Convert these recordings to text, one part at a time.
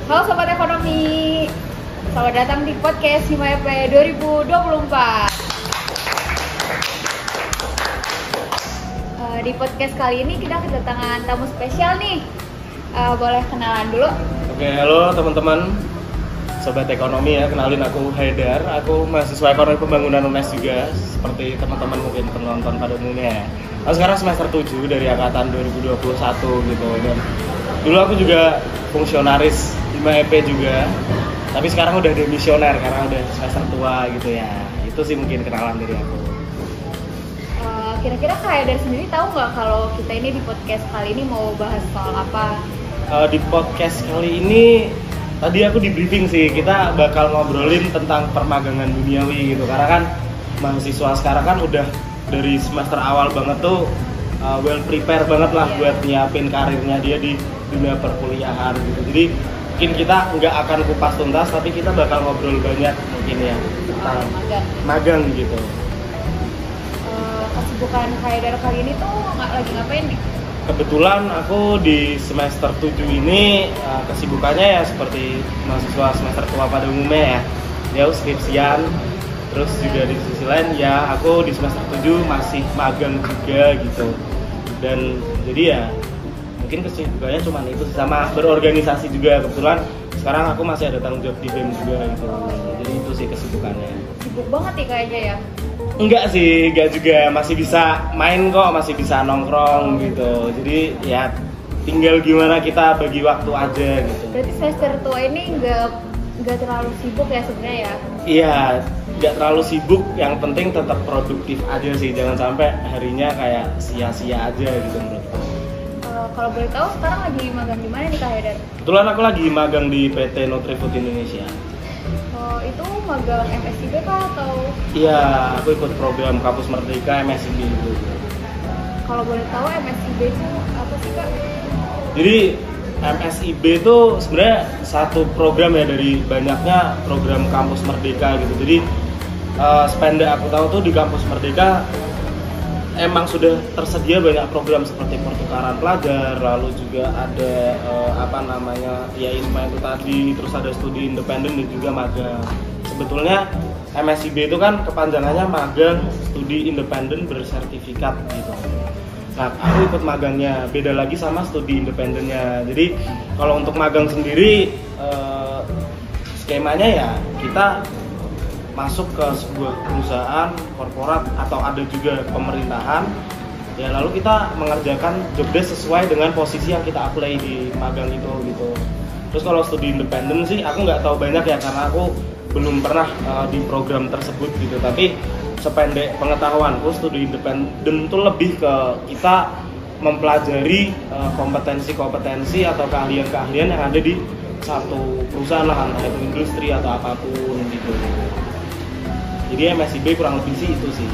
Halo Sobat Ekonomi, selamat datang di podcast Hima EP 2024. Di podcast kali ini kita kedatangan tamu spesial nih. Boleh kenalan dulu? Oke, halo teman-teman Sobat Ekonomi ya, kenalin aku Haidar. Aku mahasiswa Ekonomi Pembangunan UNES juga, seperti teman-teman mungkin penonton pada umumnya. Aku sekarang semester 7 dari angkatan 2021 gitu. Dan dulu aku juga fungsionaris Hima EP juga, tapi sekarang udah demisioner karena udah semester tua gitu ya. Itu sih mungkin kenalan dari aku. Kira-kira Kak Haidar sendiri tahu nggak kalau kita ini di podcast kali ini mau bahas soal apa? Di podcast kali ini tadi aku di briefing sih, kita bakal ngobrolin tentang permagangan duniawi gitu. Karena kan mahasiswa sekarang kan udah dari semester awal banget tuh well prepare banget lah buat nyiapin karirnya dia di dunia perkuliahan gitu. Jadi mungkin kita nggak akan kupas tuntas, tapi kita bakal ngobrol banyak mungkin ya tentang magang gitu. Kesibukan Kak Haidar kali ini tuh lagi ngapain nih? Kebetulan aku di semester 7 ini kesibukannya ya seperti mahasiswa semester tua pada umumnya ya skripsian. Terus juga di sisi lain ya aku di semester 7 masih magang juga gitu. Dan jadi ya mungkin kesibukannya cuma itu, sama berorganisasi juga. Kebetulan sekarang aku masih ada tanggung jawab di BEM juga gitu. Jadi itu sih kesibukannya. Sibuk banget nih kayaknya ya? Enggak sih, enggak juga, masih bisa main kok, masih bisa nongkrong gitu. Jadi ya tinggal gimana kita bagi waktu aja gitu. Berarti semester tua ini nggak terlalu sibuk ya sebenarnya ya? Iya, nggak terlalu sibuk, yang penting tetap produktif aja sih, jangan sampai harinya kayak sia-sia aja gitu menurutku. Kalau boleh tahu sekarang lagi magang di mana nih Kak Haidar? Kebetulan aku lagi magang di PT Nutrifood Indonesia. Itu magang MSIB kah atau? Iya, aku ikut program Kampus Merdeka MSIB itu. Kalau boleh tahu MSIB itu apa sih Kak? Jadi MSIB itu sebenarnya satu program ya dari banyaknya program Kampus Merdeka gitu. Jadi sependek aku tahu tuh di Kampus Merdeka emang sudah tersedia banyak program seperti pertukaran pelajar, lalu juga ada ya ISMA itu tadi, terus ada studi independen dan juga magang. Sebetulnya MSIB itu kan kepanjangannya magang studi independen bersertifikat gitu. Nah, aku ikut magangnya, beda lagi sama studi independennya. Jadi kalau untuk magang sendiri skemanya ya kita masuk ke sebuah perusahaan korporat atau ada juga pemerintahan ya, lalu kita mengerjakan job desk sesuai dengan posisi yang kita apply di magang itu gitu. Terus kalau studi independen sih aku nggak tahu banyak ya, karena aku belum pernah di program tersebut gitu. Tapi sependek pengetahuanku, studi independen itu lebih ke kita mempelajari kompetensi-kompetensi atau keahlian-keahlian yang ada di satu perusahaan lah, entah itu industri atau apapun gitu. Jadi MSIB kurang lebih sih itu sih.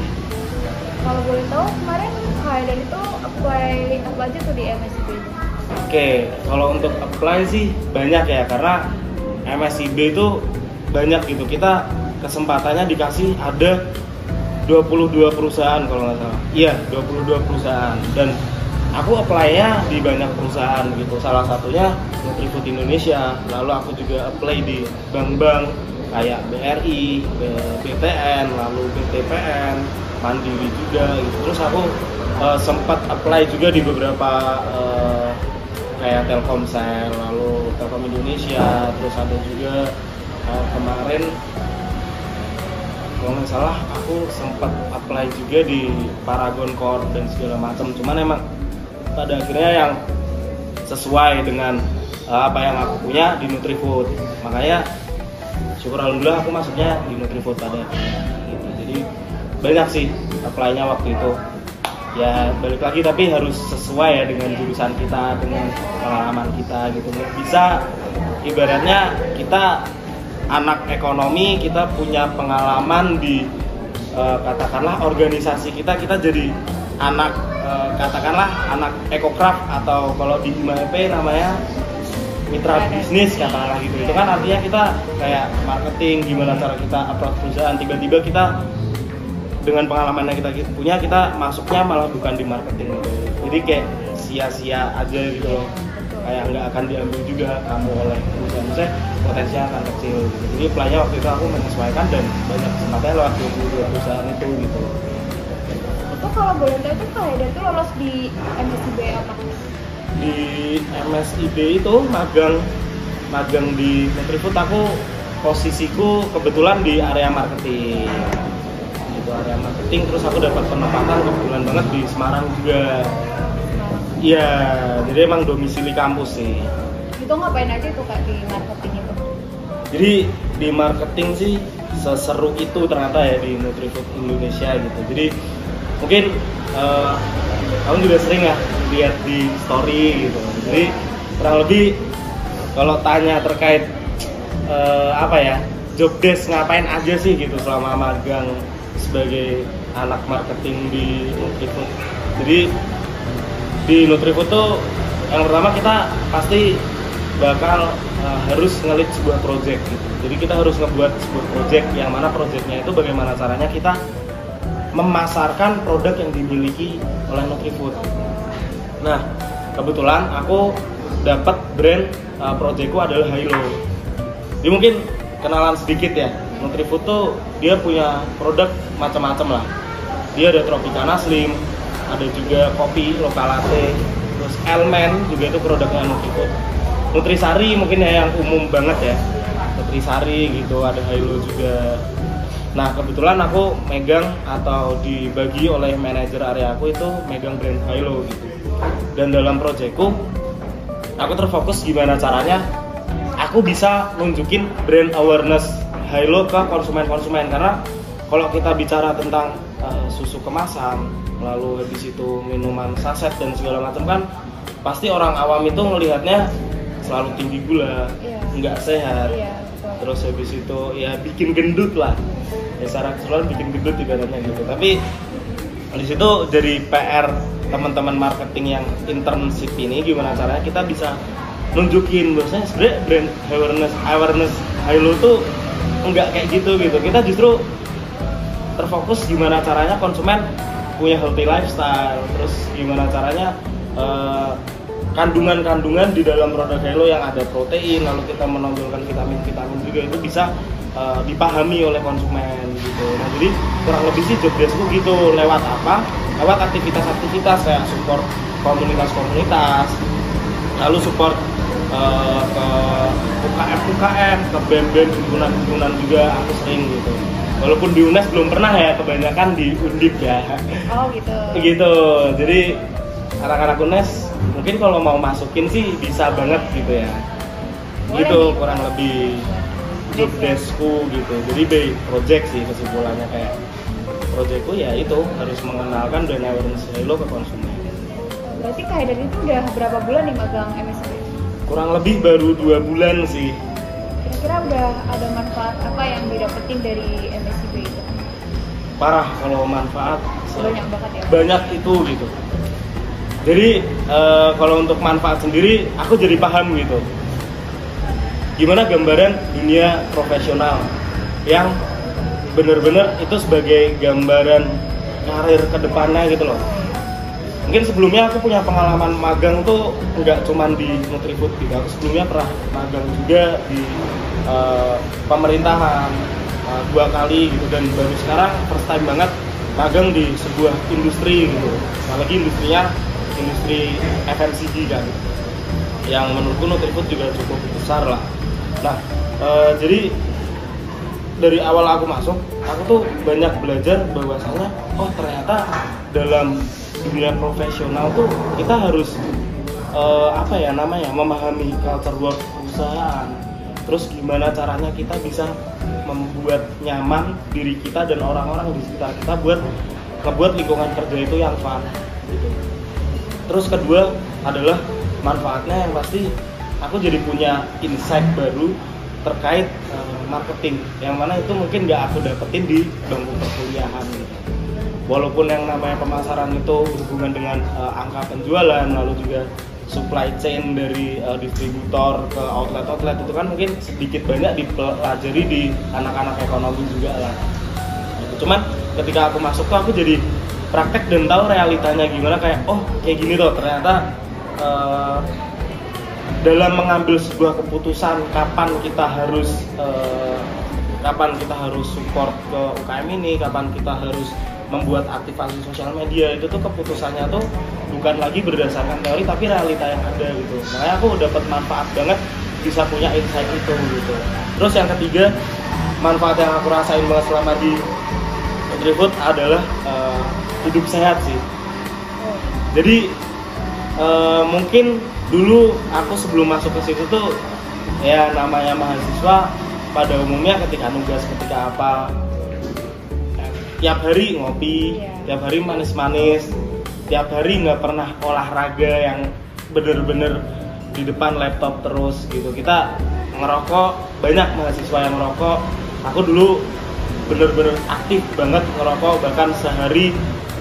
Kalau boleh tahu kemarin Kak Haidar itu apply apa aja tuh di MSIB? Oke, kalau untuk apply sih banyak ya, karena MSIB itu banyak gitu. Kita kesempatannya dikasih ada 22 perusahaan kalau nggak salah. Iya, 22 perusahaan. Dan aku apply-nya di banyak perusahaan gitu. Salah satunya Nutrifood Indonesia. Lalu aku juga apply di bank-bank kayak BRI, BTN, lalu BTPN, Mandiri juga gitu. Terus aku sempat apply juga di beberapa kayak Telkomsel, lalu Telkom Indonesia, terus ada juga kemarin kalau nggak salah aku sempat apply juga di Paragon Corp dan segala macam. Cuman emang pada akhirnya yang sesuai dengan apa yang aku punya di Nutrifood. Makanya syukur alhamdulillah aku masuknya di Nutrifood pada gitu. Jadi banyak sih apply-nya waktu itu. Ya balik lagi, tapi harus sesuai ya dengan jurusan kita, dengan pengalaman kita gitu. Nggak bisa ibaratnya kita anak ekonomi, kita punya pengalaman di katakanlah organisasi kita jadi anak katakanlah anak ekokraft, atau kalau di Hima EP namanya mitra bisnis katakanlah gitu. Itu kan artinya kita kayak marketing, gimana cara kita approach perusahaan. Tiba-tiba kita dengan pengalaman yang kita punya, kita masuknya malah bukan di marketing. Jadi kayak sia-sia aja gitu loh. kayak nggak akan diambil juga kamu oleh perusahaan, saya potensinya akan kecil gitu. Jadi apply-nya waktu itu aku menyesuaikan dan banyak kesempatan lewat dua perusahaan itu gitu. Itu kalau boleh tahu itu Kak Haidar tuh lolos di MSIB apa? Di MSIB itu magang di Nutrifood, aku posisiku kebetulan di area marketing. Itu area marketing, terus aku dapat penempatan kebetulan banget di Semarang juga. Iya, jadi emang domisili kampus sih. Itu ngapain aja tuh Kak di marketing itu? Jadi di marketing sih seseru itu ternyata ya di Nutrifood Indonesia gitu. Jadi mungkin kamu juga sering ya lihat di story gitu. Jadi kurang lebih kalau tanya terkait apa ya, job desk ngapain aja sih gitu selama magang sebagai anak marketing di Nutrifood. Jadi di Nutrifood tuh yang pertama kita pasti bakal harus ngelit sebuah project gitu. Jadi kita harus ngebuat sebuah project yang mana projectnya itu bagaimana caranya kita memasarkan produk yang dimiliki oleh Nutrifood. Nah, kebetulan aku dapat brand projectku adalah Hilo. Jadi mungkin kenalan sedikit ya. Nutrifood tuh dia punya produk macam-macam lah. Dia ada Tropicana Slim, ada juga kopi lokal latte, terus Elmen juga itu produknya Nutrifood. Nutrisari mungkin ya yang umum banget ya. Nutrisari gitu, ada Hilo juga. Nah, kebetulan aku megang atau dibagi oleh manajer area aku itu megang brand Hilo gitu. Dan dalam proyekku aku terfokus gimana caranya aku bisa nunjukin brand awareness Hilo ke konsumen-konsumen, karena kalau kita bicara tentang susu kemasan, lalu habis itu minuman saset dan segala macam kan pasti orang awam itu melihatnya selalu tinggi gula, nggak sehat, terus habis itu ya bikin gendut lah, ya secara keseluruhan bikin gendut ibaratnya gitu. Tapi di situ jadi PR teman-teman marketing yang internship ini gimana caranya kita bisa nunjukin bahwasanya sebenarnya brand awareness Hilo tuh nggak kayak gitu. Kita justru terfokus gimana caranya konsumen punya healthy lifestyle, terus gimana caranya kandungan-kandungan di dalam produk Hilo yang ada protein, lalu kita menonjolkan vitamin-vitamin juga itu bisa dipahami oleh konsumen gitu. Nah, jadi kurang lebih sih job deskku gitu. Lewat apa? Lewat aktivitas-aktivitas kayak support komunitas-komunitas, lalu support ke UKM, ke BEM-BEM, himpunan-himpunan juga aku sering gitu. Walaupun di UNES belum pernah ya, kebanyakan di Undip ya. Oh gitu. Gitu. Jadi anak-anak UNES mungkin kalau mau masukin sih bisa banget gitu ya. Boleh gitu nih, kurang lebih job deskku gitu. Jadi by project sih kesimpulannya, kayak projectku ya itu harus mengenalkan brand awareness Hilo ke konsumen. Berarti Kak Haidar itu udah berapa bulan nih magang MSIB? Kurang lebih baru 2 bulan sih. Kira-kira udah ada manfaat apa yang didapetin dari MSIB itu? Parah kalau manfaat. Banyak banget ya? Banyak itu gitu. Jadi kalau untuk manfaat sendiri aku jadi paham gitu. Gimana gambaran dunia profesional yang benar-benar itu sebagai gambaran karir kedepannya gitu loh. Mungkin sebelumnya aku punya pengalaman magang tuh nggak cuman di Nutrifood gitu. Aku sebelumnya pernah magang juga di pemerintahan 2 kali gitu, dan baru sekarang first time banget magang di sebuah industri gitu. Apalagi industrinya industri FMCG kan, yang menurutku Nutrifood juga cukup besar lah. Nah, jadi dari awal aku masuk, aku tuh banyak belajar bahwasanya oh ternyata dalam dunia profesional tuh kita harus memahami culture work perusahaan. Terus gimana caranya kita bisa membuat nyaman diri kita dan orang-orang di sekitar kita buat ngebuat lingkungan kerja itu yang fun gitu. Terus kedua adalah manfaatnya yang pasti aku jadi punya insight baru terkait marketing, yang mana itu mungkin nggak aku dapetin di bangku perkuliahan gitu. Walaupun yang namanya pemasaran itu berhubungan dengan angka penjualan, lalu juga supply chain dari distributor ke outlet itu kan mungkin sedikit banyak dipelajari di anak-anak ekonomi juga lah. Cuman ketika aku masuk tuh aku jadi praktek dan tahu realitanya gimana, kayak oh kayak gini tuh ternyata dalam mengambil sebuah keputusan kapan kita harus support ke UKM ini, kapan kita harus membuat aktivasi sosial media, itu tuh keputusannya tuh bukan lagi berdasarkan teori tapi realita yang ada gitu. Makanya aku dapat manfaat banget bisa punya insight itu gitu. Terus yang ketiga, manfaat yang aku rasain banget selama di Nutrifood adalah hidup sehat sih. Jadi mungkin dulu aku sebelum masuk ke situ tuh ya namanya mahasiswa pada umumnya ketika nugas ketika apa tiap hari ngopi, tiap hari manis-manis, tiap hari nggak pernah olahraga yang bener-bener di depan laptop terus gitu. Kita ngerokok, banyak mahasiswa yang ngerokok. Aku dulu bener-bener aktif banget ngerokok, bahkan sehari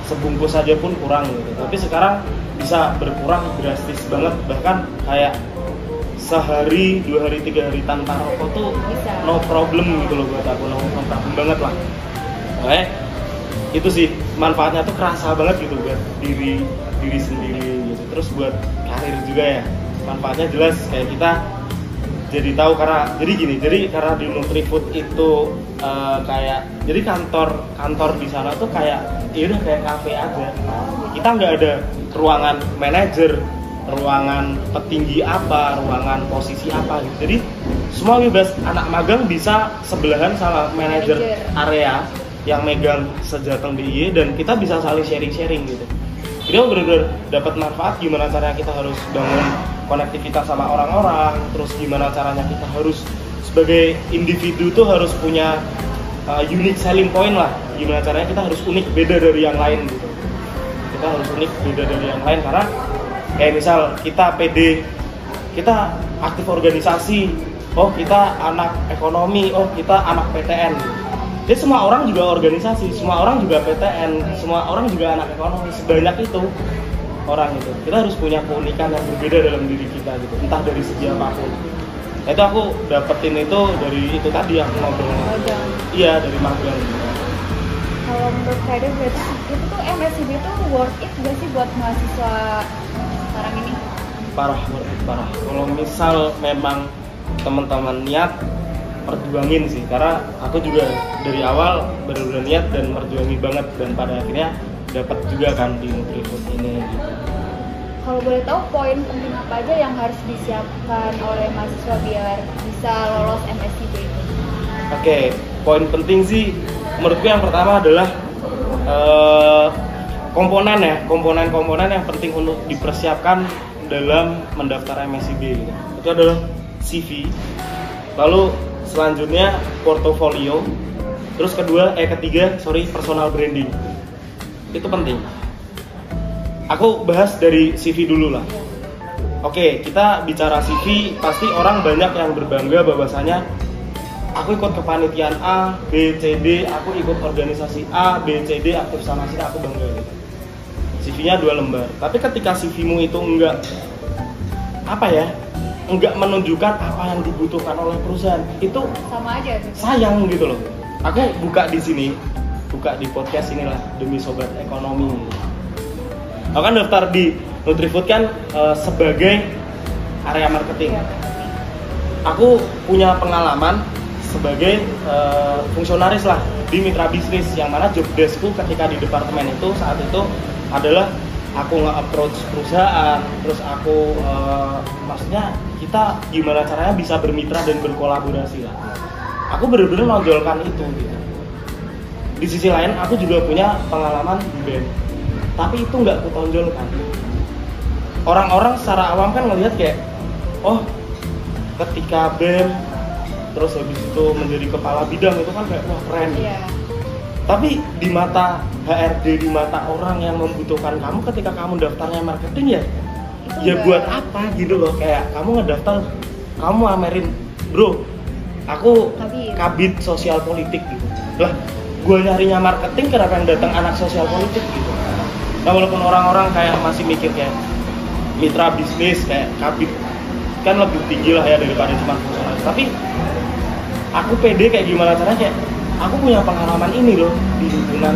sebungkus saja pun kurang gitu. Tapi sekarang bisa berkurang drastis banget, bahkan kayak sehari, 2 hari, 3 hari tanpa rokok tuh bisa. No problem gitu loh buat aku, no problem banget lah. Oke, itu sih manfaatnya tuh kerasa banget gitu buat diri sendiri gitu. Terus buat karir juga ya, manfaatnya jelas kayak kita jadi tahu karena di Nutrifood itu kayak jadi kantor di sana tuh kayak ya udah kayak kafe aja. Kita nggak ada ruangan manajer, ruangan petinggi apa, ruangan posisi apa gitu. Jadi semua bebas, anak magang bisa sebelahan sama manajer area yang megang sejateng DIY dan kita bisa saling sharing gitu. Jadi benar-benar dapat manfaat gimana caranya kita harus bangun konektivitas sama orang-orang, terus gimana caranya kita harus sebagai individu tuh harus punya unique selling point lah. Gimana caranya kita harus unik beda dari yang lain gitu. Kita harus unik beda dari yang lain karena kayak misal kita PD, kita aktif organisasi, oh kita anak ekonomi, oh kita anak PTN. Jadi semua orang juga organisasi, semua orang juga PTN, semua orang juga anak ekonomi, sebanyak itu orang itu. Kita harus punya keunikan yang berbeda dalam diri kita gitu, entah dari segi apapun. Nah, itu aku dapetin itu dari itu tadi yang ngobrol. Iya, dari magang. Kalau menurut saya berarti itu tuh MSCB itu worth it gak sih buat mahasiswa sekarang ini? Parah. Kalau misal memang teman-teman niat, perjuangin sih, karena aku juga dari awal benar-benar niat dan perjuangin banget dan pada akhirnya dapat juga kan di Nutrifood ini gitu. Kalau boleh tahu poin penting apa aja yang harus disiapkan oleh mahasiswa biar bisa lolos MSCB itu? Oke, poin penting sih menurutku yang pertama adalah komponen yang penting untuk dipersiapkan dalam mendaftar MSCB gitu. Itu adalah CV, lalu selanjutnya portofolio, terus ketiga personal branding. Itu penting. Aku bahas dari CV dulu lah. Oke, kita bicara CV, pasti orang banyak yang berbangga bahwasanya aku ikut kepanitiaan A, B, C, D, aku ikut organisasi A, B, C, D, aktif sana sini, aku bangga gitu. CV-nya 2 lembar. Tapi ketika CV-mu itu enggak menunjukkan apa yang dibutuhkan oleh perusahaan, itu sama aja gitu. Sayang gitu loh. Aku buka di podcast inilah demi sobat ekonomi. Aku kan daftar di Nutrifood kan sebagai area marketing. Aku punya pengalaman sebagai fungsionaris lah di mitra bisnis, yang mana job deskku ketika di departemen itu saat itu adalah aku nge-approach perusahaan, terus aku maksudnya kita gimana caranya bisa bermitra dan berkolaborasi lah. Aku benar-benar nonjolkan itu gitu. Di sisi lain aku juga punya pengalaman di BEM, tapi itu nggak kutonjolkan. Orang-orang secara awam kan ngelihat kayak, oh ketika BEM terus habis itu menjadi kepala bidang itu kan kayak wah keren. Yeah. Tapi di mata HRD, di mata orang yang membutuhkan kamu ketika kamu daftarnya marketing ya buat apa gitu loh. Kayak kamu ngedaftar, kamu amerin, bro aku kabit sosial politik gitu lah, gue nyarinya marketing kenapa yang datang anak sosial politik gitu. Nah walaupun orang-orang kayak masih mikir kayak mitra bisnis kayak kabit kan lebih tinggi lah ya daripada cuma fungsionaris, tapi aku pede kayak gimana caranya, kayak aku punya pengalaman ini loh di hubungan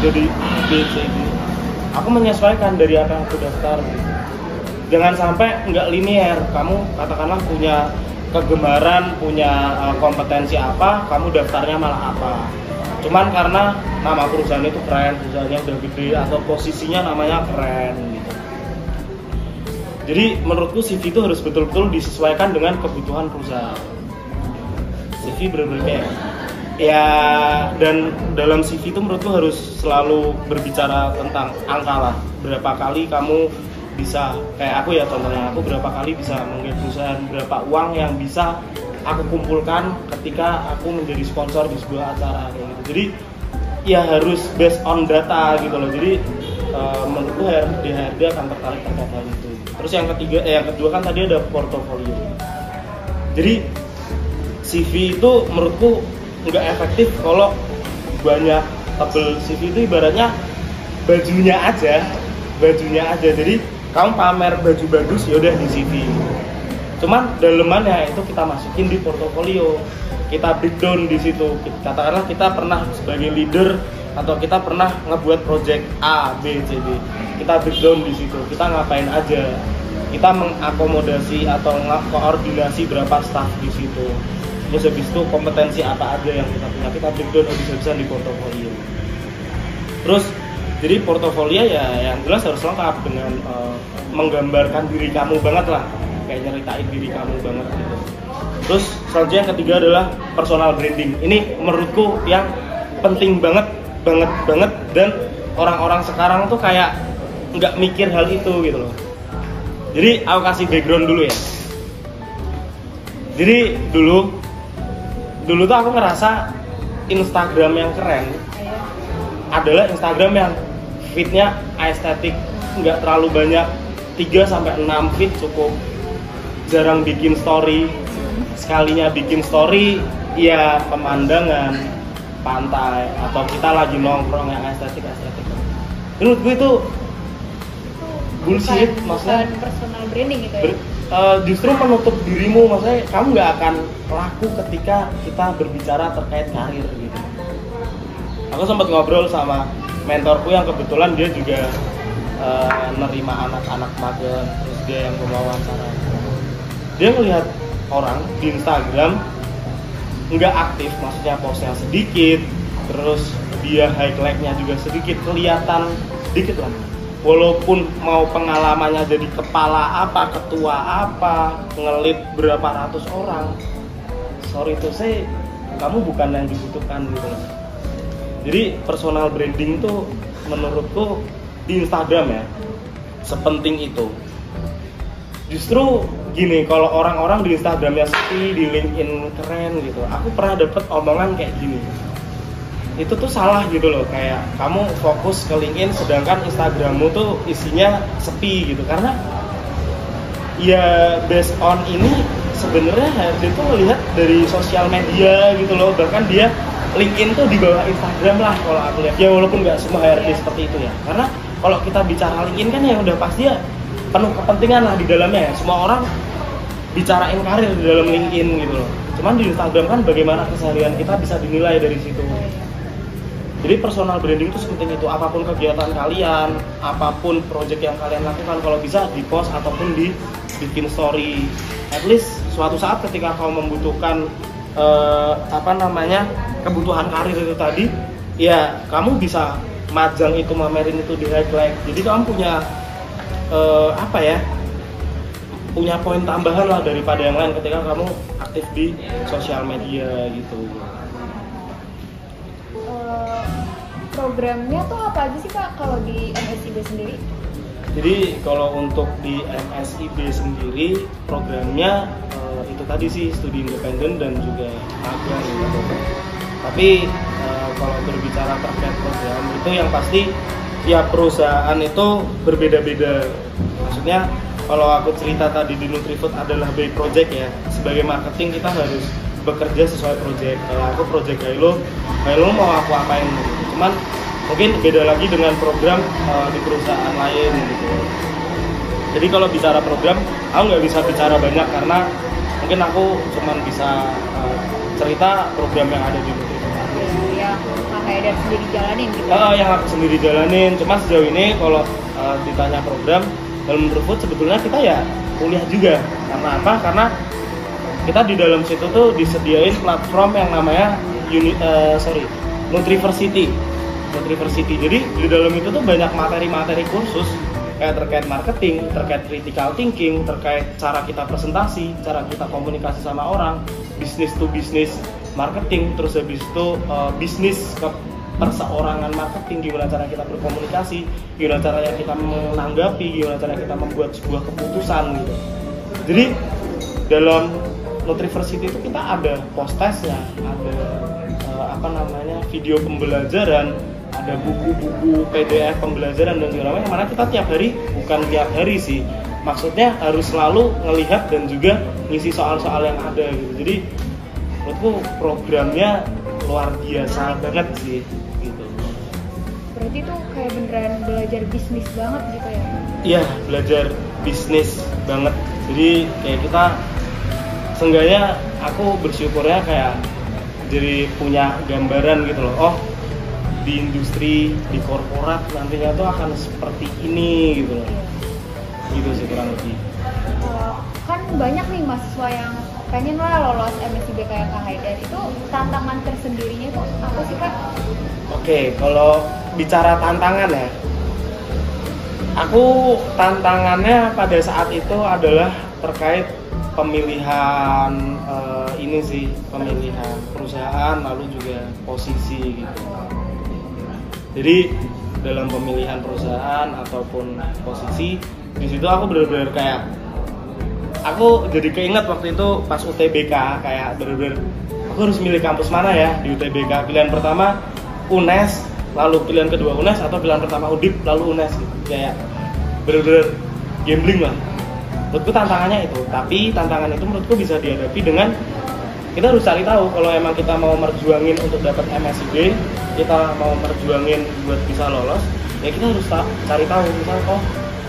dari A, B, C, D. Aku menyesuaikan dari apa yang aku daftar gitu. jangan sampai nggak linear. Kamu katakanlah punya kegemaran, punya kompetensi apa, kamu daftarnya malah apa. Cuman karena nama perusahaan itu keren, perusahaannya udah gede, atau posisinya namanya keren gitu. Jadi menurutku CV itu harus betul-betul disesuaikan dengan kebutuhan perusahaan. CV berbeda ya, dan dalam CV itu menurutku harus selalu berbicara tentang angka lah. Berapa kali kamu bisa, kayak aku ya contohnya, aku berapa kali bisa menggaet perusahaan, berapa uang yang bisa aku kumpulkan ketika aku menjadi sponsor di sebuah acara kayak gitu. Jadi ya harus based on data gitu loh. Jadi menurutku HRD akan tertarik terkait hal itu. Terus yang kedua kan tadi ada portofolio. Jadi CV itu menurutku nggak efektif kalau banyak tebel. CV itu ibaratnya bajunya aja. Jadi kamu pamer baju bagus ya udah di CV. Cuman dalemannya itu kita masukin di portofolio, kita breakdown di situ. Katakanlah kita pernah sebagai leader atau kita pernah ngebuat project A, B, C, D. Kita breakdown di situ. Kita ngapain aja? Kita mengakomodasi atau koordinasi berapa staff di situ. Terus habis itu kompetensi apa aja yang kita punya, kita breakdown habis-habisan di portofolio. Terus jadi portofolio ya yang jelas harus lengkap dengan menggambarkan diri kamu banget lah, kayak nyeritain diri kamu banget gitu. Terus selanjutnya yang ketiga adalah personal branding. Ini menurutku yang penting banget dan orang-orang sekarang tuh kayak nggak mikir hal itu gitu loh. Jadi aku kasih background dulu ya. Jadi dulu tuh aku ngerasa Instagram yang keren adalah Instagram yang feed-nya estetik, nggak terlalu banyak, 3-6 feed cukup. Jarang bikin story, sekalinya bikin story ya pemandangan pantai atau kita lagi nongkrong yang estetik. Menurut gue itu bullshit, maksudnya personal branding gitu ya. Justru menutup dirimu, maksudnya kamu nggak akan laku ketika kita berbicara terkait karir gitu. Aku sempat ngobrol sama mentorku yang kebetulan dia juga nerima anak-anak magang, terus dia yang mewawancara. Dia melihat orang di Instagram nggak aktif, maksudnya postnya sedikit, terus dia highlight-nya juga sedikit, kelihatan dikit lah. Walaupun mau pengalamannya jadi kepala apa, ketua apa, ngelit berapa ratus orang, sorry to say, kamu bukan yang dibutuhkan gitu loh. Jadi personal branding itu menurutku di Instagram ya sepenting itu. Justru gini, kalau orang-orang di Instagramnya sepi, di LinkedIn keren gitu, aku pernah dapet omongan kayak gini, itu tuh salah gitu loh, kayak kamu fokus ke LinkedIn sedangkan Instagrammu tuh isinya sepi gitu. Karena ya based on ini sebenarnya dia tuh melihat dari sosial media gitu loh, bahkan dia LinkedIn tuh di bawah Instagram lah kalau aku lihat ya, walaupun nggak semua HRD seperti itu ya. Karena kalau kita bicara LinkedIn kan ya udah pasti ya penuh kepentingan lah di dalamnya ya. Semua orang bicarain karir di dalam LinkedIn gitu loh. Cuman di Instagram kan bagaimana keseharian kita bisa dinilai dari situ. Jadi personal branding itu sepenting itu. Apapun kegiatan kalian, apapun project yang kalian lakukan, kalau bisa di post ataupun bikin story. At least suatu saat ketika kau membutuhkan kebutuhan karir itu tadi, ya kamu bisa majang itu, mamerin itu di highlight. Jadi kamu punya punya poin tambahan lah daripada yang lain ketika kamu aktif di sosial media gitu. Programnya tuh apa aja sih Kak kalau di MSIB sendiri? Jadi kalau untuk di MSIB sendiri programnya itu tadi sih studi independen dan juga magang gitu. Tapi kalau berbicara terkait program itu yang pasti ya perusahaan itu berbeda-beda. Maksudnya kalau aku cerita tadi di Nutrifood adalah by project ya. Sebagai marketing kita harus bekerja sesuai project. Kalau aku project Hilo mau aku apain gitu. Cuman mungkin beda lagi dengan program di perusahaan lain gitu. Jadi kalau bicara program, aku nggak bisa bicara banyak karena mungkin aku cuman bisa cerita program yang ada di Nutrifood. Yang Kak Haidar sendiri jalanin gitu? Yang aku sendiri jalanin. Cuma sejauh ini kalau ditanya program, dalam Nutrifood sebetulnya kita ya kuliah juga. Karena apa? Karena kita di dalam situ tuh disediain platform yang namanya Nutriversity. Jadi di dalam itu tuh banyak materi-materi kursus kayak terkait marketing, terkait critical thinking, terkait cara kita presentasi, cara kita komunikasi sama orang, business to business marketing, terus habis itu bisnis ke perseorangan marketing, gimana cara kita berkomunikasi, gimana caranya kita menanggapi, gimana cara kita membuat sebuah keputusan gitu. Jadi dalam Nutriversity itu kita ada post-testnya, ada video pembelajaran, ada buku-buku PDF pembelajaran dan segala macam. Mana kita tiap hari, bukan tiap hari sih, maksudnya harus selalu ngelihat dan juga ngisi soal-soal yang ada gitu. Jadi menurutku programnya luar biasa banget sih gitu. Berarti tuh kayak beneran belajar bisnis banget gitu ya? Iya, belajar bisnis banget. Jadi kayak kita, seenggaknya aku bersyukurnya kayak jadi punya gambaran gitu loh. Oh, di industri, di korporat nantinya tuh akan seperti ini gitu loh. Gitu sih kurang lebih. Kan banyak nih mahasiswa yang pengen lah lolos MSIB kayak Kak Haidar. Itu tantangan tersendirinya tuh apa sih Kak? Oke, kalau bicara tantangan ya, aku tantangannya pada saat itu adalah terkait pemilihan pemilihan perusahaan, lalu juga posisi gitu. Jadi dalam pemilihan perusahaan ataupun posisi, di situ aku benar-benar kayak, aku jadi keinget waktu itu pas UTBK, kayak benar-benar aku harus milih kampus mana ya di UTBK. Pilihan pertama UNES, lalu pilihan kedua UNES, atau pilihan pertama UDIP lalu UNES gitu. Kayak benar-benar gambling lah. Menurutku tantangannya itu, tapi tantangan itu menurutku bisa dihadapi dengan kita harus cari tahu kalau emang kita mau merjuangin untuk dapat MSIB, kita mau merjuangin buat bisa lolos, ya kita harus cari tahu misal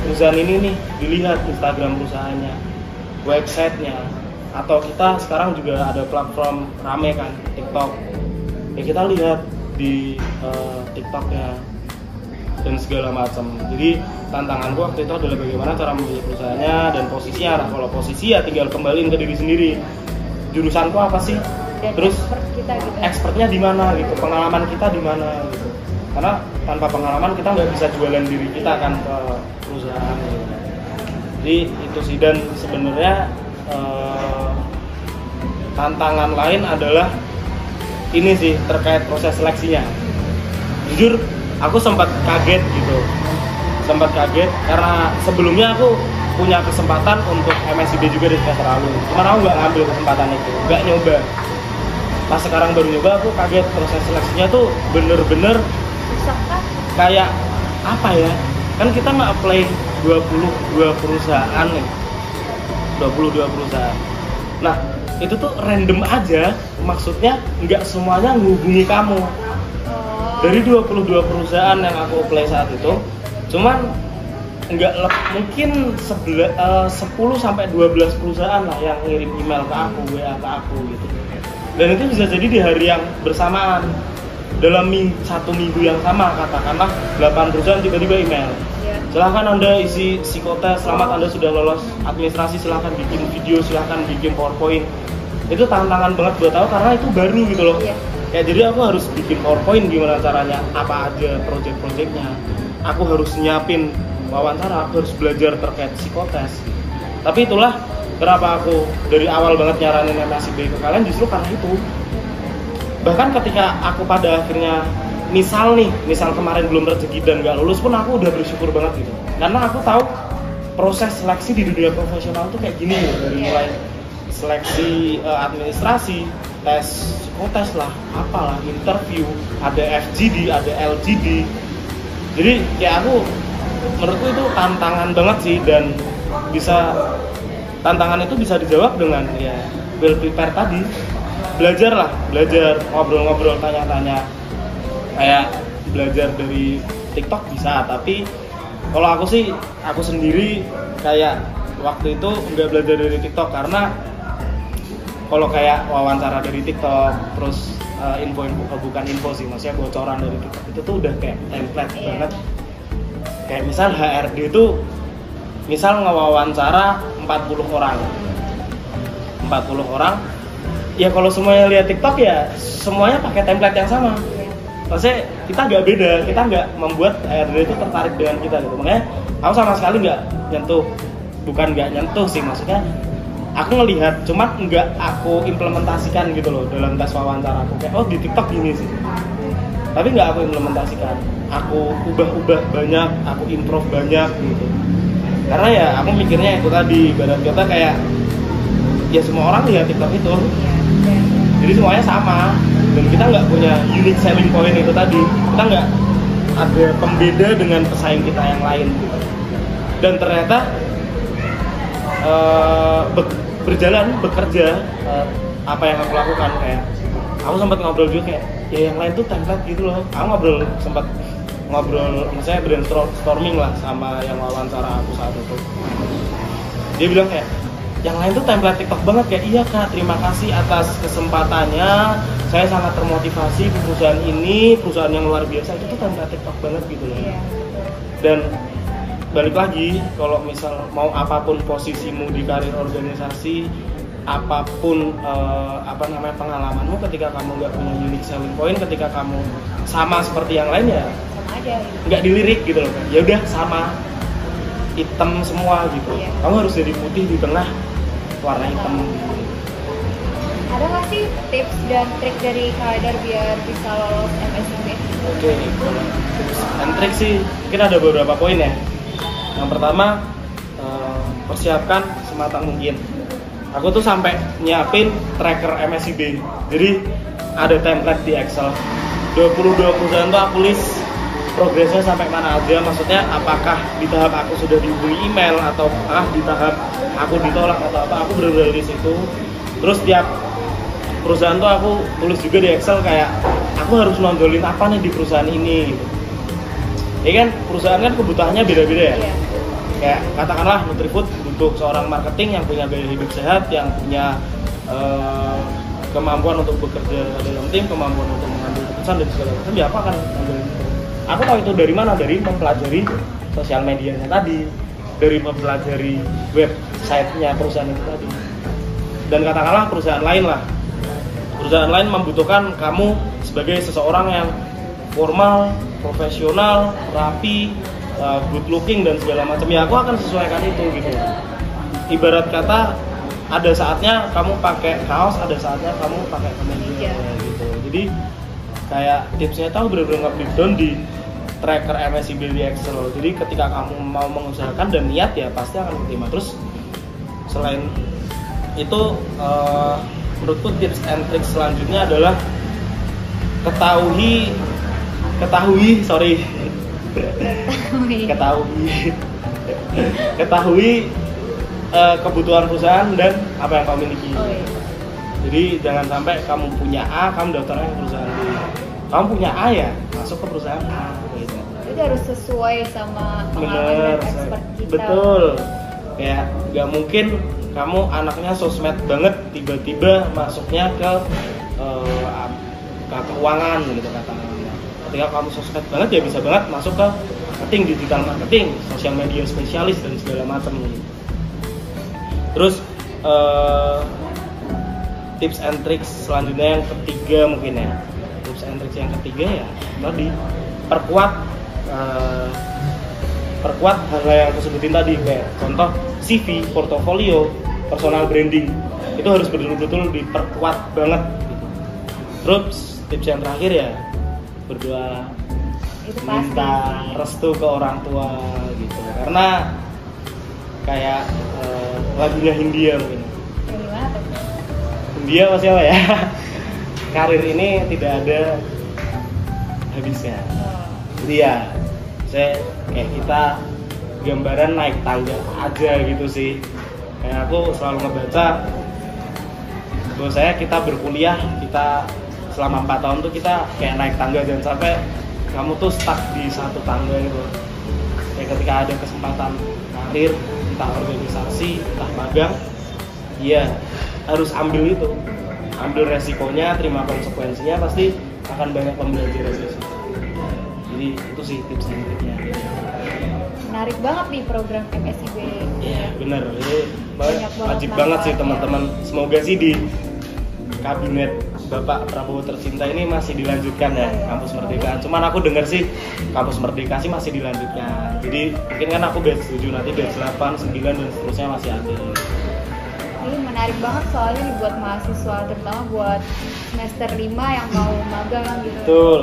perusahaan ini nih, dilihat Instagram perusahaannya, websitenya, atau kita sekarang juga ada platform rame kan, TikTok, ya kita lihat di TikToknya dan segala macam. Jadi tantanganku waktu itu adalah bagaimana cara memilih perusahaannya dan posisinya. Nah, kalau posisi ya tinggal kembaliin ke diri sendiri. Jurusanku apa sih? Dan terus kita gitu. Expertnya di mana gitu, pengalaman kita di mana gitu. Karena tanpa pengalaman kita nggak bisa jualan diri kita kan ke perusahaan gitu. Jadi itu sih, dan sebenarnya tantangan lain adalah ini sih terkait proses seleksinya. Jujur aku sempat kaget gitu, karena sebelumnya aku punya kesempatan untuk MSIB juga di semester lalu, cuman aku nggak ngambil kesempatan itu, nggak nyoba. Pas sekarang baru nyoba, aku kaget proses seleksinya tuh bener-bener kayak apa ya, kan kita nge-apply 22 perusahaan nih, 22 perusahaan. Nah itu tuh random aja, maksudnya nggak semuanya menghubungi kamu. Dari 22 perusahaan yang aku apply saat itu, cuman mungkin 10 sampai 12 perusahaan lah yang ngirim email ke aku, WA ke aku gitu. Dan itu bisa jadi di hari yang bersamaan, dalam satu minggu yang sama, katakanlah 8 perusahaan tiba-tiba email. Silahkan Anda isi psikotes, selamat Anda sudah lolos administrasi, silahkan bikin video, silahkan bikin PowerPoint. Itu tantangan banget buat aku karena itu baru gitu loh. Ya jadi aku harus bikin PowerPoint gimana caranya, apa aja project-projectnya. Aku harus nyiapin wawancara, aku harus belajar terkait psikotes. Tapi itulah kenapa aku dari awal banget nyaranin MSIB ke kalian, justru karena itu. Bahkan ketika aku pada akhirnya misal kemarin belum rezeki dan gak lulus pun aku udah bersyukur banget gitu. Karena aku tahu proses seleksi di dunia profesional tuh kayak gini gitu. Dari mulai seleksi administrasi, tes psikotes lah, apalah, interview, ada FGD, ada LGD. Jadi kayak menurutku itu tantangan banget sih, dan tantangan itu bisa dijawab dengan ya well prepare tadi. Belajar ngobrol-ngobrol, tanya-tanya, kayak belajar dari TikTok bisa, tapi kalau aku sendiri kayak waktu itu nggak belajar dari TikTok, karena kalau kayak wawancara dari TikTok terus bukan info sih, maksudnya bocoran dari TikTok itu tuh udah kayak template banget. Kayak misal HRD itu misal ngewawancara 40 orang, ya kalau semuanya lihat TikTok ya semuanya pakai template yang sama. Maksudnya kita nggak beda, kita nggak membuat HRD itu tertarik dengan kita gitu. Makanya aku sama sekali nggak nyentuh, bukan nggak nyentuh sih, maksudnya aku ngelihat, cuma nggak aku implementasikan gitu loh dalam tes wawancara aku. Kayak oh di TikTok gini sih, tapi nggak aku implementasikan. Aku ubah banyak, aku improve banyak gitu. Karena ya aku mikirnya itu tadi, ibarat kata kayak ya semua orang lihat TikTok itu, jadi semuanya sama. Dan kita nggak punya unique selling point itu tadi, kita nggak ada pembeda dengan pesaing kita yang lain gitu. Dan ternyata bekerja apa yang aku lakukan, kayak aku sempat ngobrol juga kayak ya yang lain tuh template gitu loh. Aku sempat ngobrol misalnya brainstorming lah sama yang wawancara aku saat itu. Dia bilang kayak yang lain tuh template TikTok banget, kayak iya Kak, terima kasih atas kesempatannya, saya sangat termotivasi di perusahaan ini, perusahaan yang luar biasa, itu tuh template TikTok banget gitu loh. Dan balik lagi, kalau misal mau apapun posisimu di karir organisasi, apapun pengalamanmu, ketika kamu nggak punya unique selling point, ketika kamu sama seperti yang lain ya sama aja gitu. Nggak dilirik gitu loh. Ya udah sama, hitam semua gitu. Kamu harus jadi putih di tengah warna hitam. Ada nggak sih tips dan trik dari Kak biar bisa lolos MSIB? Oke, tips dan trik sih mungkin ada beberapa poin ya. Yang pertama, persiapkan sematang mungkin. Aku tuh sampai nyiapin tracker MSIB. Jadi ada template di Excel. 22 perusahaan tuh aku list progresnya sampai mana aja. Maksudnya apakah di tahap aku sudah dihubungi email atau di tahap aku ditolak atau apa. Aku bener-bener list itu. Terus tiap perusahaan tuh aku tulis juga di Excel kayak aku harus nonjolin apa nih di perusahaan ini gitu. Ya kan perusahaan kan kebutuhannya beda-beda ya. Kayak katakanlah Nutrifood butuh seorang marketing yang punya gaya hidup sehat, yang punya kemampuan untuk bekerja dalam tim, kemampuan untuk mengambil keputusan dan segala macam. Ya apa kan ngambil itu? Aku tahu itu dari mana? Dari mempelajari sosial medianya tadi, dari mempelajari website-nya perusahaan itu tadi. Dan katakanlah perusahaan lain membutuhkan kamu sebagai seseorang yang formal, profesional, rapi, good looking dan segala macam. Ya aku akan sesuaikan itu gitu. Ibarat kata ada saatnya kamu pakai kaos, ada saatnya kamu pakai kemeja gitu. Jadi kayak tipsnya tahu benar-benar nge-breakdown di tracker MSIB di Excel. Jadi ketika kamu mau mengusahakan dan niat ya pasti akan diterima. Terus selain itu menurutku tips and tricks selanjutnya adalah ketahui kebutuhan perusahaan dan apa yang kamu miliki. Jadi jangan sampai kamu punya A, kamu daftarnya ke perusahaan B. Kamu punya A ya, masuk ke perusahaan A gitu. Itu harus sesuai sama pengalaman dan expert kita. Betul. Kayak nggak mungkin kamu anaknya sosmed banget tiba-tiba masuknya ke keuangan gitu katakanlah. Ketika kamu sosmed banget ya bisa banget masuk ke marketing, digital marketing, sosial media spesialis dan segala macam gitu. Terus tips and tricks selanjutnya yang ketiga mungkin ya. Tips and tricks yang ketiga ya tadi perkuat hal yang aku sebutin tadi, kayak contoh CV, portofolio, personal branding itu harus betul-betul diperkuat banget gitu. Terus tips yang terakhir ya berdoa, minta restu ke orang tua gitu, karena kayak lagunya Hindia mungkin. Gimana tuh? Hindia masih apa ya? Karir ini tidak ada habisnya. Jadi ya, kayak kita gambaran naik tangga aja gitu sih. Kayak aku selalu ngebaca bahwa kita berkuliah, kita selama 4 tahun tuh kita kayak naik tangga, jangan sampai kamu tuh stuck di satu tangga gitu. Kayak ketika ada kesempatan karir, entah organisasi, entah magang, ya harus ambil itu, ambil resikonya, terima konsekuensinya, pasti akan banyak pembelajaran dari situ. Jadi itu sih tips dan triknya. menarik banget nih program MSIB. Iya bener, ini Banyak wajib banget banget sih manfaatnya. teman-teman. Semoga sih di kabinet Bapak Prabowo tercinta ini masih dilanjutkan ya Iya, Kampus semoga. Merdeka. Cuman aku dengar sih Kampus Merdeka sih masih dilanjutkan. Jadi mungkin kan aku batch 7, nanti batch 8, 9 dan seterusnya masih ada. Ini menarik banget soalnya nih buat mahasiswa, terutama buat semester 5 yang mau magang gitu. Betul.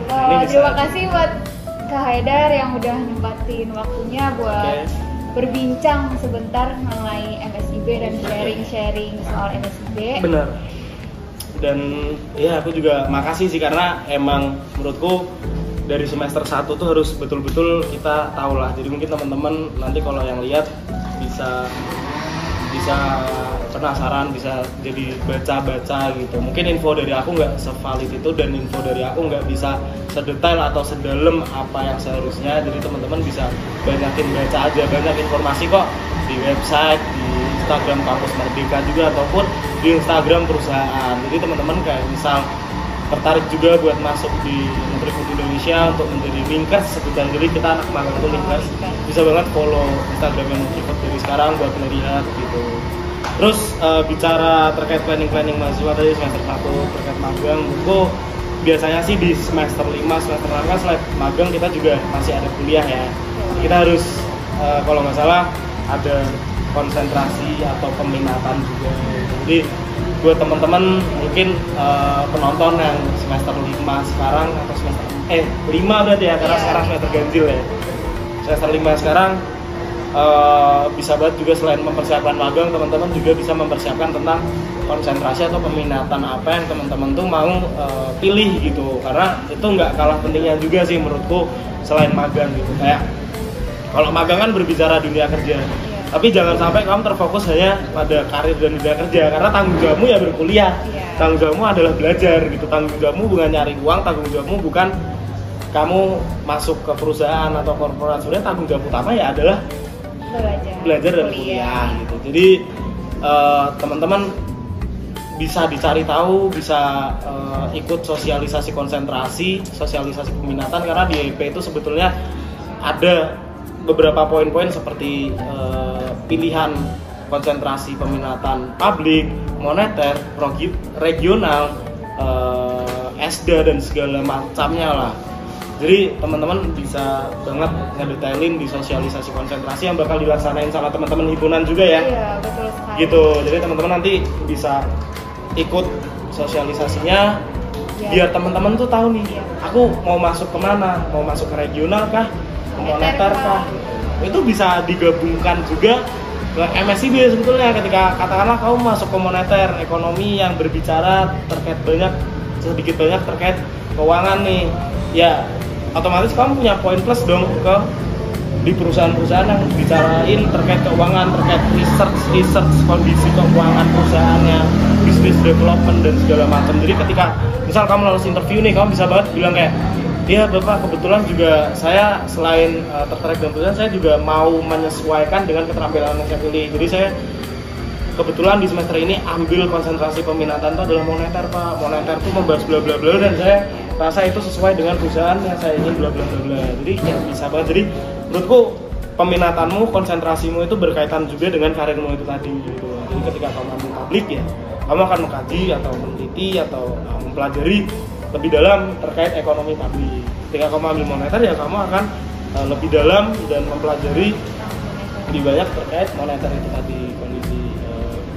Ini bisa- Terima kasih buat Kak Haidar yang udah nempatin waktunya buat Oke. berbincang sebentar mengenai MSIB dan sharing-sharing soal MSIB. Bener. Dan ya aku juga makasih sih karena emang menurutku dari semester 1 tuh harus betul-betul kita tahu lah. Jadi mungkin teman-teman nanti kalau yang lihat bisa penasaran, bisa jadi baca-baca gitu. Mungkin info dari aku nggak sevalid itu dan info dari aku nggak bisa sedetail atau sedalam apa yang seharusnya. Jadi teman-teman bisa banyakin baca aja, banyak informasi kok di website, di Instagram Kampus Merdeka juga ataupun di Instagram perusahaan. Jadi teman-teman kayak misal tertarik juga buat masuk di Nutrifood Indonesia untuk menjadi linkers sebutan, jadi kita anak magang itu linkers, bisa banget follow Instagramnya Nutrifood dari sekarang buat melihat gitu. Terus bicara terkait planning mahasiswa tadi semester 1 terkait magang, itu biasanya sih di semester 5, semester 6 kan selain magang kita juga masih ada kuliah ya. Kita harus kalau nggak salah ada konsentrasi atau peminatan juga. Jadi buat teman-teman mungkin penonton yang semester 5 sekarang atau semester 5 berarti ya, karena Iya. sekarang semester ganjil ya. Semester 5 sekarang bisa banget juga selain mempersiapkan magang, teman-teman juga bisa mempersiapkan tentang konsentrasi atau peminatan apa yang teman-teman tuh mau pilih gitu. Karena itu nggak kalah pentingnya juga sih menurutku selain magang gitu. Kayak kalau magang kan berbicara dunia kerja. Tapi jangan sampai kamu terfokus hanya pada karir dan dunia kerja, karena tanggung jawabmu ya berkuliah. Iya. Tanggung jawabmu adalah belajar gitu. Tanggung jawabmu bukan nyari uang, tanggung jawabmu bukan kamu masuk ke perusahaan atau korporat. Sebenarnya tanggung jawab utama ya adalah belajar dan kuliah gitu. Jadi teman-teman bisa dicari tahu, bisa ikut sosialisasi konsentrasi, sosialisasi peminatan, karena di EP itu sebetulnya ada beberapa poin-poin seperti pilihan konsentrasi peminatan publik, moneter, regional, ESDA dan segala macamnya lah. Jadi teman-teman bisa banget ngedetailin di sosialisasi konsentrasi yang bakal dilaksanain sama teman-teman himpunan juga ya. Iya, betul sekali. Gitu. Jadi teman-teman nanti bisa ikut sosialisasinya. Iya. Biar teman-teman tuh tahu nih, Iya. aku mau masuk kemana, mau masuk ke regional kah, ke moneter kah. Itu bisa digabungkan juga ke MSIB sebetulnya. Ketika katakanlah kamu masuk ke moneter, ekonomi yang berbicara terkait sedikit banyak terkait keuangan nih, ya otomatis kamu punya poin plus dong di perusahaan-perusahaan yang bicarain terkait keuangan, terkait research kondisi keuangan perusahaannya, business development dan segala macam. Jadi ketika misal kamu lolos interview nih, kamu bisa banget bilang kayak, iya Bapak, kebetulan juga saya selain tertarik dengan perusahaan, saya juga mau menyesuaikan dengan keterampilan yang saya pilih. Jadi saya kebetulan di semester ini ambil konsentrasi peminatan itu adalah moneter Pak. Moneter itu membahas bla bla bla dan saya rasa itu sesuai dengan perusahaan yang saya ingin bla bla bla bla. Jadi ya bisa banget. Jadi menurutku peminatanmu, konsentrasimu itu berkaitan juga dengan karirmu itu tadi gitu. Jadi ketika kamu ambil publik ya, kamu akan mengkaji atau meneliti atau mempelajari lebih dalam terkait ekonomi publik. Ketika kamu ambil moneter ya kamu akan lebih dalam dan mempelajari lebih banyak terkait moneter itu tadi, kondisi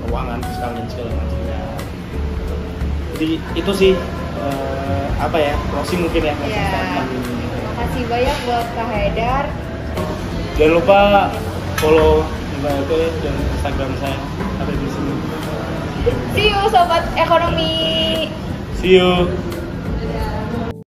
keuangan, fiskal dan segala macamnya. Jadi itu sih apa ya, closing mungkin ya. Iya. Terima kasih banyak buat Kak Haidar. Jangan lupa follow IMALP dan Instagram saya ada di sini. See you sobat ekonomi. See you.